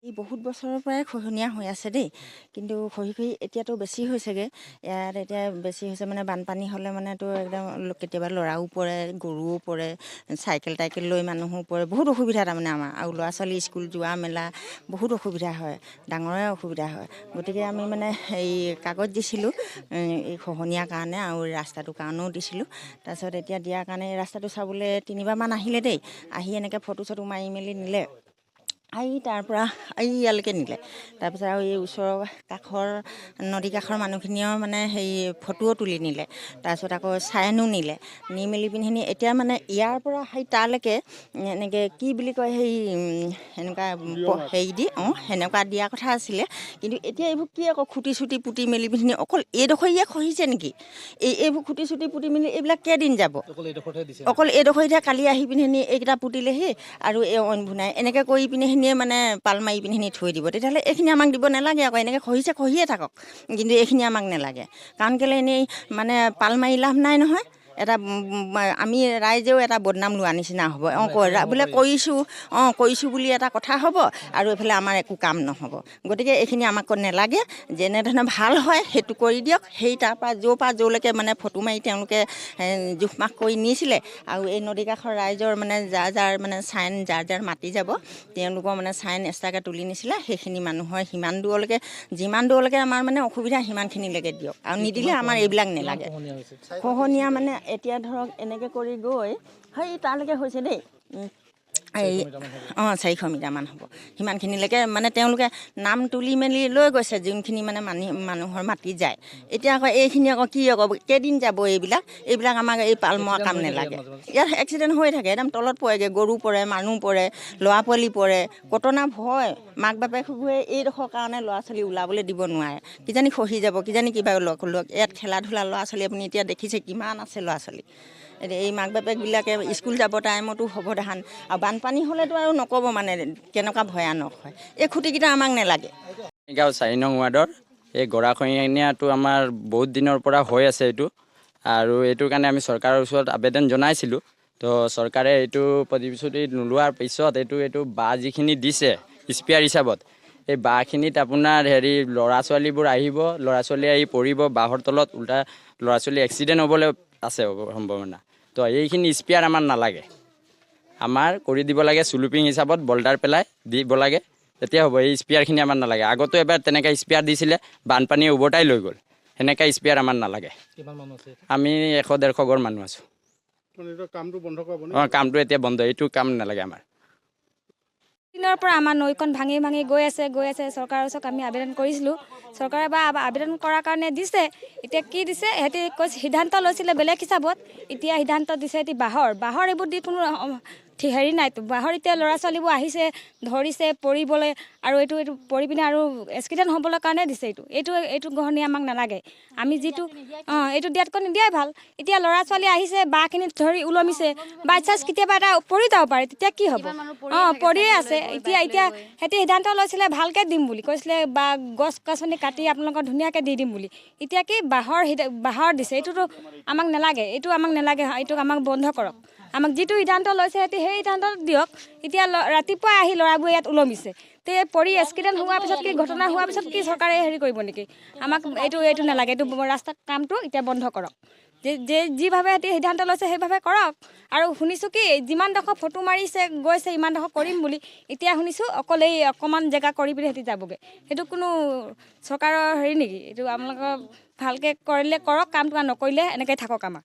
এই বহুত বছৰৰ পৰাই খহনীয়া হৈ আছে দেই, কিন্তু খহি এতিয়াতো বেছি হৈছেগৈ। ইয়াত এতিয়া বেছি হৈছে মানে বানপানী হ'লে মানেতো একদম কেতিয়াবা ল'ৰাও পৰে, গৰুও পৰে, চাইকেল লৈ মানুহো পৰে। বহুত অসুবিধা তাৰমানে আমাৰ, আৰু ল'ৰা ছোৱালী স্কুল যোৱা মেলা বহুত অসুবিধা হয়, ডাঙৰে অসুবিধা হয়। গতিকে আমি মানে এই কাগজ দিছিলোঁ এই খহনীয়াৰ কাৰণে, আৰু ৰাস্তাটোৰ কাৰণেও দিছিলোঁ। তাৰপিছত এতিয়া দিয়াৰ কাৰণে ৰাস্তাটো চাবলৈ 3বাৰমান আহিলে দেই, আহি এনেকৈ ফটো চটো মাৰি মেলি নিলে। তাৰ পৰা ইয়ালৈকে নিলে। তাৰপিছত আৰু এই ওচৰৰ কাষৰ নদী কাষৰ মানুহখিনিও মানে ফটোও তুলি নিলে। তাৰপিছত আকৌ চাইনো নিলে, নি মেলি পিনি এতিয়া মানে ইয়াৰ পৰা তালৈকে এনেকৈ কি বুলি কয় এনেকুৱা দি সেনেকুৱা দিয়া কথা আছিলে। কিন্তু এতিয়া এইবোৰ কি আকৌ খুটি চুটি পুতি মেলি পিনি অকল এইডোখৰ খহিছে নেকি? এইবোৰ খুটি চুটি পুতি মেলি এইবিলাক কেইদিন যাব? অকল এইডোখৰহে কালি আহি পিনি এইকেইটা পুতিলেহি, আৰু এই অইনবোৰ নাই। এনেকৈ কৰি পিনি মানে পাল মাৰি পিনি থৈ দিব। তেতিয়াহ'লে এইখিনি আমাক দিব নালাগে আকৌ, এনেকৈ খহিয়ে থাকক, কিন্তু এইখিনি আমাক নালাগে। কাৰণ কেলৈ এনেই মানে পাল মাৰি লাভ নাই নহয়। এটা আমি ৰাইজেও এটা বদনাম লোৱা নিচিনা হ'ব। বোলে কৰিছোঁ বুলি এটা কথা হ'ব, আৰু এইফালে আমাৰ একো কাম নহ'ব। গতিকে এইখিনি আমাক নালাগে। যেনেধৰণে ভাল হয় সেইটো কৰি দিয়ক। তাৰপৰা য'লৈকে মানে ফটো মাৰি তেওঁলোকে জোখ মাখ কৰি নিছিলে, আৰু এই নদী কাষৰ ৰাইজৰ মানে যাৰ মানে চাইন যাৰ মাতি যাব, তেওঁলোকৰ মানে চাইন এক্সট্ৰাকৈ তুলি নিছিলে। সেইখিনি মানুহৰ যিমান দূৰলৈকে আমাৰ মানে অসুবিধা সিমানখিনিলৈকে দিয়ক, আৰু নিদিলে আমাৰ এইবিলাক নালাগে। খহনীয়া মানে এতিয়া ধৰক এনেকৈ কৰি গৈ তালৈকে হৈছে দেই, 400 মিটাৰমান হ'ব। সিমানখিনিলৈকে মানে তেওঁলোকে নাম তুলি মেলি লৈ গৈছে, যোনখিনি মানে মানুহৰ মাতি যায়। এতিয়া আকৌ এইখিনি আকৌ কি আকৌ কেইদিন যাব? এইবিলাক আমাক এই পাল মৰা কাম নালাগে। ইয়াত এক্সিডেণ্ট হৈ থাকে, একদম তলত পৰেগৈ, গৰু পৰে, মানুহ পৰে, ল'ৰা পোৱালি পৰে। কটনা ভয়, মাক বাপেকবোৰে এইডোখৰ কাৰণে ল'ৰা ছোৱালী ওলাবলৈ দিব নোৱাৰে। কিজানি খহি যাব, কিজানি কিবা ইয়াত খেলা ধূলা ল'ৰা ছোৱালী আপুনি এতিয়া দেখিছে কিমান আছে ল'ৰা ছোৱালী। এতিয়া এই মাক বাপেকবিলাকে স্কুল যাব টাইমতো সাৱধান, আৰু বানপানী হ'লেতো আৰু নক'ব মানে কেনেকুৱা ভয়ানক হয়। এই খুঁটিকেইটা আমাক নালাগে। 4 নং ৱাৰ্ডৰ এই গৰাখহনীয়াটো আমাৰ বহুত দিনৰ পৰা হৈ আছে এইটো, আৰু এইটোৰ কাৰণে আমি চৰকাৰৰ ওচৰত আবেদন জনাইছিলোঁ। তো চৰকাৰে এইটো প্ৰতিশ্ৰুতি নোলোৱাৰ পিছত এইটো যিখিনি দিছে স্পেয়াৰ হিচাপত, এই বাঁহখিনিত আপোনাৰ ল'ৰা ছোৱালীবোৰ আহিব, ল'ৰা ছোৱালী আহি পৰিব বাঁহৰ তলত, উল্টা ল'ৰা ছোৱালী এক্সিডেণ্ট হ'বলৈ আছে সম্ভাৱনা। তো এইখিনি স্পেয়াৰ আমাৰ নালাগে, আমাৰ কৰি দিব লাগে স্লুপিং হিচাপত বল্ডাৰ পেলাই দিব লাগে, তেতিয়া হ'ব। এই স্পেয়াৰখিনি আমাৰ নালাগে। আগতো এবাৰ তেনেকৈ স্পেয়াৰ দিছিলে, বানপানীয়ে উভতাই লৈ গ'ল। সেনেকৈ স্পেয়াৰ আমাৰ নালাগে। আমি 100-150 ঘৰ মানুহ আছোঁ। কামটো এতিয়া বন্ধ, এইটো কাম নালাগে আমাৰ। দিনৰ পৰা আমাৰ নৈখন ভাঙি গৈ আছে। চৰকাৰৰ ওচৰত আমি আবেদন কৰিছিলোঁ। চৰকাৰে আবেদন কৰাৰ কাৰণে দিছে। এতিয়া কি দিছে, সিহঁতি সিদ্ধান্ত লৈছিলে বেলেগ হিচাপত, এতিয়া সিদ্ধান্ত দিছে বাঁহৰ এইবোৰ দি কোনো নাইতো। বাঁহৰ এতিয়া ল'ৰা ছোৱালীবোৰ আহিছে, ধৰিছে পৰিবলৈ, আৰু এইটো পৰি পিনে আৰু এক্সিডেণ্ট হ'বলৈ কাৰণে দিছে। এইটো গঢ়নি আমাক নালাগে। আমি যিটো এইটো দিয়াতকৈ নিদিয়াই ভাল। এতিয়া ল'ৰা ছোৱালী আহিছে, বাঁহখিনিত ধৰি ওলমিছে, বাই চান্স কেতিয়াবা এটা পৰি যাব পাৰে, তেতিয়া কি হ'ব? পৰিয়ে আছে। এতিয়া সিহঁতি সিদ্ধান্ত লৈছিলে ভালকৈ দিম বুলি কৈছিলে, বা গছ গছনি কাটি আপোনালোকৰ ধুনীয়াকৈ দি দিম বুলি। এতিয়া কি বাঁহৰ দিছে। এইটোতো আমাক নালাগে। এইটো আমাক বন্ধ কৰক। আমাক যিটো সিদ্ধান্ত লৈছে সিহঁতি সেই সিদ্ধান্ত দিয়ক। এতিয়া ৰাতিপুৱাই আহি ল'ৰাবোৰে ইয়াত ওলমিছে, পৰি এক্সিডেণ্ট হোৱাৰ পিছত ঘটনা হোৱাৰ পিছত চৰকাৰে কৰিব নেকি? আমাক এইটো নালাগে। ৰাস্তাত কামটো এতিয়া বন্ধ কৰক। যিভাৱে সিহঁতি সিদ্ধান্ত লৈছে সেইভাৱে কৰক। আৰু শুনিছোঁ কি যিমানডোখৰ ফটো মাৰিছে গৈছে ইমানডোখৰ কৰিম বুলি, এতিয়া শুনিছোঁ অকল এই অকণমান জেগা কৰি পিনি সিহঁতি যাবগৈ। সেইটো কোনো চৰকাৰৰ নেকি? এইটো আপোনালোকৰ ভালকৈ কৰিলে কৰক কামটো, নকৰিলে এনেকৈ থাকক আমাৰ।